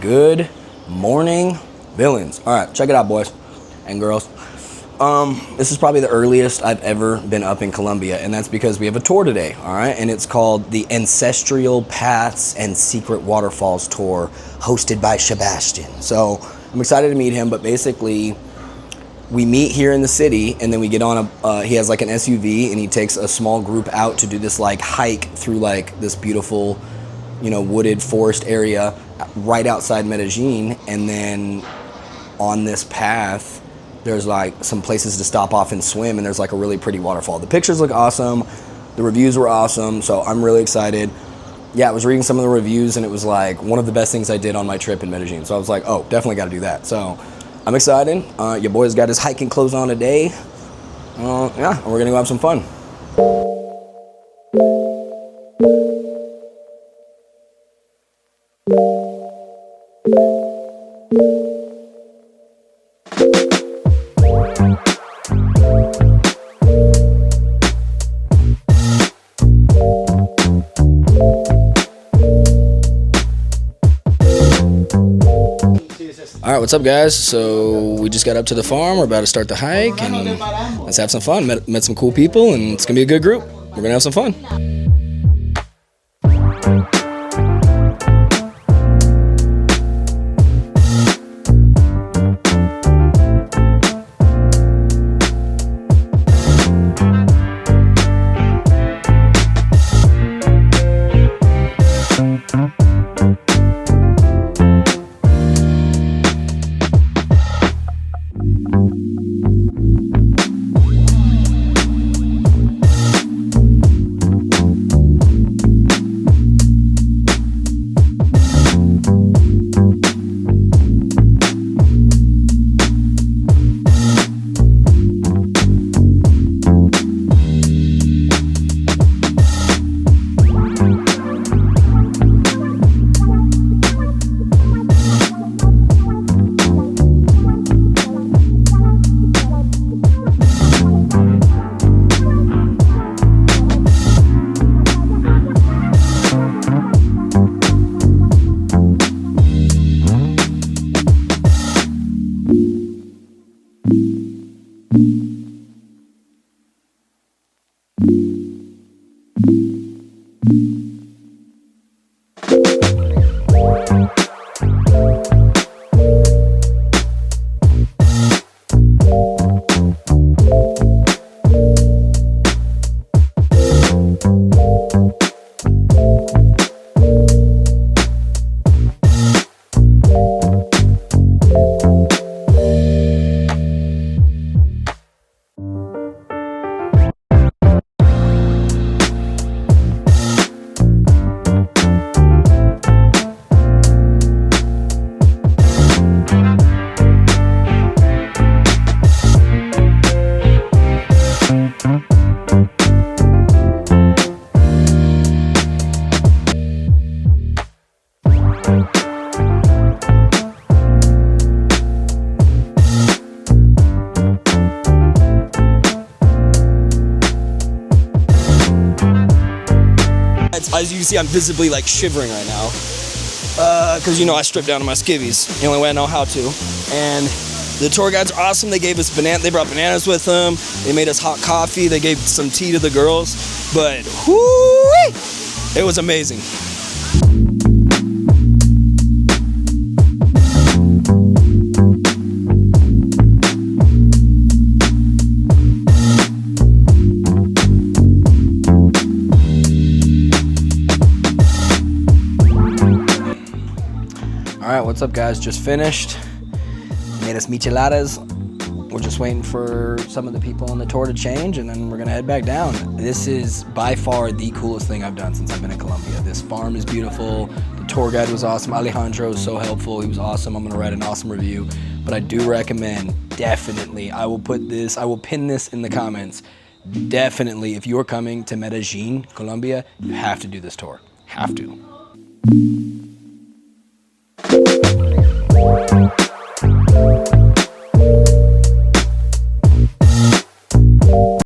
Good morning, villains. All right, check it out, boys and girls. This is probably the earliest I've ever been up in Colombia, and that's because we have a tour today, all right? And it's called the Ancestral Paths and Secret Waterfalls Tour, hosted by Sebastian. So I'm excited to meet him, but basically we meet here in the city, and then we get on he has like an SUV, and he takes a small group out to do this like hike through like this beautiful, wooded forest area right outside Medellin. And then on this path, there's like some places to stop off and swim, and there's like a really pretty waterfall. The pictures look awesome. The reviews were awesome, so I'm really excited. Yeah, I was reading some of the reviews, and it was like one of the best things I did on my trip in Medellin. So I was like, oh, definitely got to do that. So I'm excited. Your boy's got his hiking clothes on today. Yeah, we're gonna go have some fun. All right, what's up, guys? So we just got up to the farm. We're about to start the hike, and let's have some fun. Met some cool people, and it's gonna be a good group. We're gonna have some fun. As you can see, I'm visibly like shivering right now because I stripped down to my skivvies the only way I know how to. And the tour guides are awesome. They gave us they brought bananas with them. They made us hot coffee. They gave some tea to the girls. But whoo-wee, it was amazing. All right, what's up, guys? Just finished. Made us micheladas. We're just waiting for some of the people on the tour to change, and then we're gonna head back down. This is by far the coolest thing I've done since I've been in Colombia. This farm is beautiful. The tour guide was awesome. Alejandro was so helpful. He was awesome. I'm gonna write an awesome review. But I do recommend, definitely, I will pin this in the comments. Definitely, if you're coming to Medellin, Colombia, you have to do this tour. Have to.